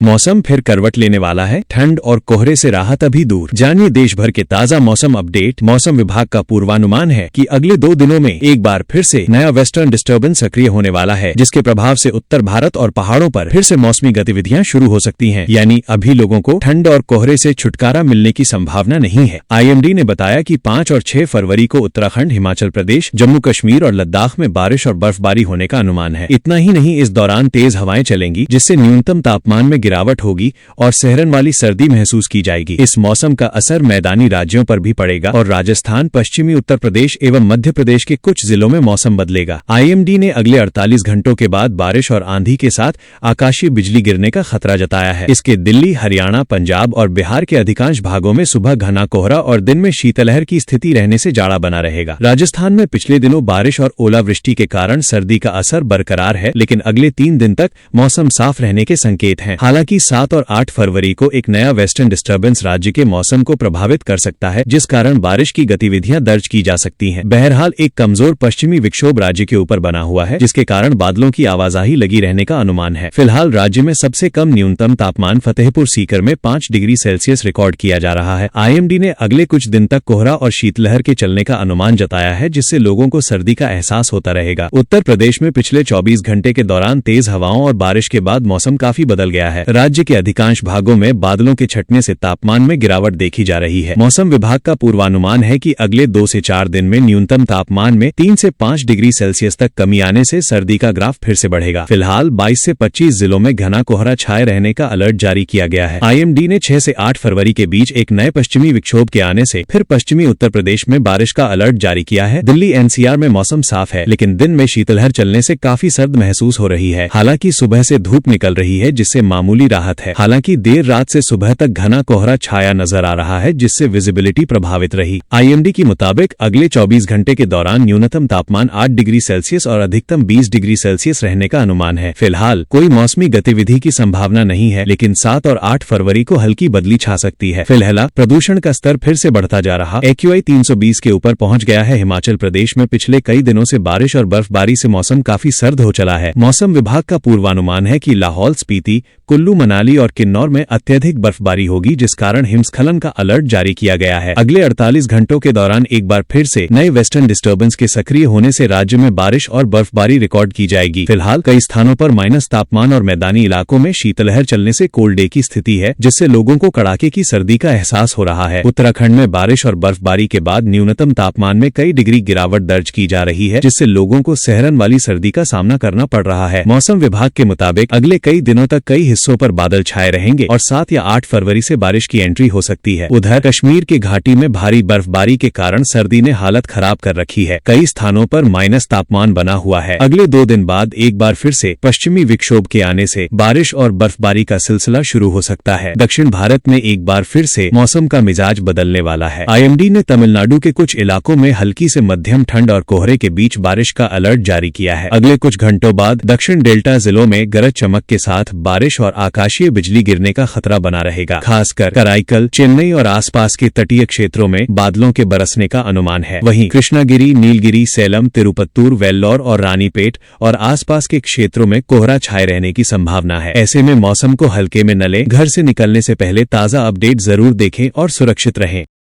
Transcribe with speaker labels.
Speaker 1: मौसम फिर करवट लेने वाला है, ठंड और कोहरे से राहत अभी दूर। जानिए देश भर के ताजा मौसम अपडेट। मौसम विभाग का पूर्वानुमान है कि अगले 2 दिनों में एक बार फिर से नया वेस्टर्न डिस्टर्बेंस सक्रिय होने वाला है, जिसके प्रभाव से उत्तर भारत और पहाड़ों पर फिर से मौसमी गतिविधियां शुरू हो सकती हैं। यानी अभी लोगों को ठंड और कोहरे से छुटकारा मिलने की संभावना नहीं है। IMD ने बताया कि 5 और 6 फरवरी को उत्तराखंड, हिमाचल प्रदेश, जम्मू कश्मीर और लद्दाख में बारिश और बर्फबारी होने का अनुमान है। इतना ही नहीं, इस दौरान तेज हवाएं चलेंगी, जिससे न्यूनतम तापमान में गिरावट होगी और सहरन वाली सर्दी महसूस की जाएगी। इस मौसम का असर मैदानी राज्यों पर भी पड़ेगा और राजस्थान, पश्चिमी उत्तर प्रदेश एवं मध्य प्रदेश के कुछ जिलों में मौसम बदलेगा। IMD ने अगले 48 घंटों के बाद बारिश और आंधी के साथ आकाशीय बिजली गिरने का खतरा जताया है। इसके दिल्ली, हरियाणा, पंजाब और बिहार के अधिकांश भागों में सुबह घना कोहरा और दिन में शीतलहर की स्थिति रहने से जाड़ा बना रहेगा। राजस्थान में पिछले दिनों बारिश और ओलावृष्टि के कारण सर्दी का असर बरकरार है, लेकिन अगले 3 दिन तक मौसम साफ रहने के संकेत हैं। हालांकि 7 और 8 फरवरी को एक नया वेस्टर्न डिस्टर्बेंस राज्य के मौसम को प्रभावित कर सकता है, जिस कारण बारिश की गतिविधियां दर्ज की जा सकती हैं। बहरहाल एक कमजोर पश्चिमी विक्षोभ राज्य के ऊपर बना हुआ है, जिसके कारण बादलों की आवाजाही लगी रहने का अनुमान है। फिलहाल राज्य में सबसे कम न्यूनतम तापमान फतेहपुर सीकर में 5 डिग्री सेल्सियस रिकॉर्ड किया जा रहा है। IMD ने अगले कुछ दिन तक कोहरा और शीतलहर के चलने का अनुमान जताया है, जिससे लोगों को सर्दी का एहसास होता रहेगा। उत्तर प्रदेश में पिछले 24 घंटे के दौरान तेज हवाओं और बारिश के बाद मौसम काफी बदल गया है। राज्य के अधिकांश भागों में बादलों के छटने से तापमान में गिरावट देखी जा रही है। मौसम विभाग का पूर्वानुमान है कि अगले 2 से 4 दिन में न्यूनतम तापमान में 3 से 5 डिग्री सेल्सियस तक कमी आने से सर्दी का ग्राफ फिर से बढ़ेगा। फिलहाल 22 से 25 जिलों में घना कोहरा छाए रहने का अलर्ट जारी किया गया है। IMD ने 6 से 8 फरवरी के बीच एक नए पश्चिमी विक्षोभ के आने से फिर पश्चिमी उत्तर प्रदेश में बारिश का अलर्ट जारी किया है। दिल्ली NCR में मौसम साफ है, लेकिन दिन में शीतलहर चलने से काफी सर्द महसूस हो रही है। हालांकि सुबह से धूप निकल रही है, जिससे मामूली राहत है। हालांकि देर रात से सुबह तक घना कोहरा छाया नजर आ रहा है, जिससे विजिबिलिटी प्रभावित रही। IMD के मुताबिक अगले 24 घंटे के दौरान न्यूनतम तापमान 8 डिग्री सेल्सियस और अधिकतम 20 डिग्री सेल्सियस रहने का अनुमान है। फिलहाल कोई मौसमी गतिविधि की संभावना नहीं है, लेकिन 7 और 8 फरवरी को हल्की बदली छा सकती है। फिलहाल प्रदूषण का स्तर फिर से बढ़ता जा रहा। AQI 320 के ऊपर पहुंच गया है। हिमाचल प्रदेश में पिछले कई दिनों से बारिश और बर्फबारी से मौसम काफी सर्द हो चला है। मौसम विभाग का पूर्वानुमान है कि लाहौल स्पीति, कुल्लू मनाली और किन्नौर में अत्यधिक बर्फबारी होगी, जिस कारण हिमस्खलन का अलर्ट जारी किया गया है। अगले 48 घंटों के दौरान एक बार फिर से नए वेस्टर्न डिस्टर्बेंस के सक्रिय होने से राज्य में बारिश और बर्फबारी रिकॉर्ड की जाएगी। फिलहाल कई स्थानों पर माइनस तापमान और मैदानी इलाकों में शीतलहर चलने से कोल्ड डे की स्थिति है, जिससे लोगों को कड़ाके की सर्दी का एहसास हो रहा है। उत्तराखंड में बारिश और बर्फबारी के बाद न्यूनतम तापमान में कई डिग्री गिरावट दर्ज की जा रही है, जिससे लोगों को सहरन वाली सर्दी का सामना करना पड़ रहा है। मौसम विभाग के मुताबिक अगले कई दिनों तक कई हिस्सों पर बादल छाए रहेंगे और 7 या 8 फरवरी से बारिश की एंट्री हो सकती है। उधर कश्मीर के घाटी में भारी बर्फबारी के कारण सर्दी ने हालत खराब कर रखी है। कई स्थानों पर माइनस तापमान बना हुआ है। अगले 2 दिन बाद एक बार फिर से पश्चिमी विक्षोभ के आने से बारिश और बर्फबारी का सिलसिला शुरू हो सकता है। दक्षिण भारत में एक बार फिर से मौसम का मिजाज बदलने वाला है। IMD ने तमिलनाडु के कुछ इलाकों में हल्की से मध्यम ठंड और कोहरे के बीच बारिश का अलर्ट जारी किया है। अगले कुछ घंटों बाद दक्षिण डेल्टा जिलों में गरज चमक के साथ बारिश और आकाशीय बिजली गिरने का खतरा बना रहेगा। खासकर कराईकल, चेन्नई और आसपास के तटीय क्षेत्रों में बादलों के बरसने का अनुमान है। वहीं कृष्णागिरी, नीलगिरी, सेलम, तिरुपत्तूर, वेल्लोर और रानीपेट और आसपास के क्षेत्रों में कोहरा छाए रहने की संभावना है। ऐसे में मौसम को हल्के में न लें। घर से निकलने से पहले ताजा अपडेट जरूर देखें और सुरक्षित रहें।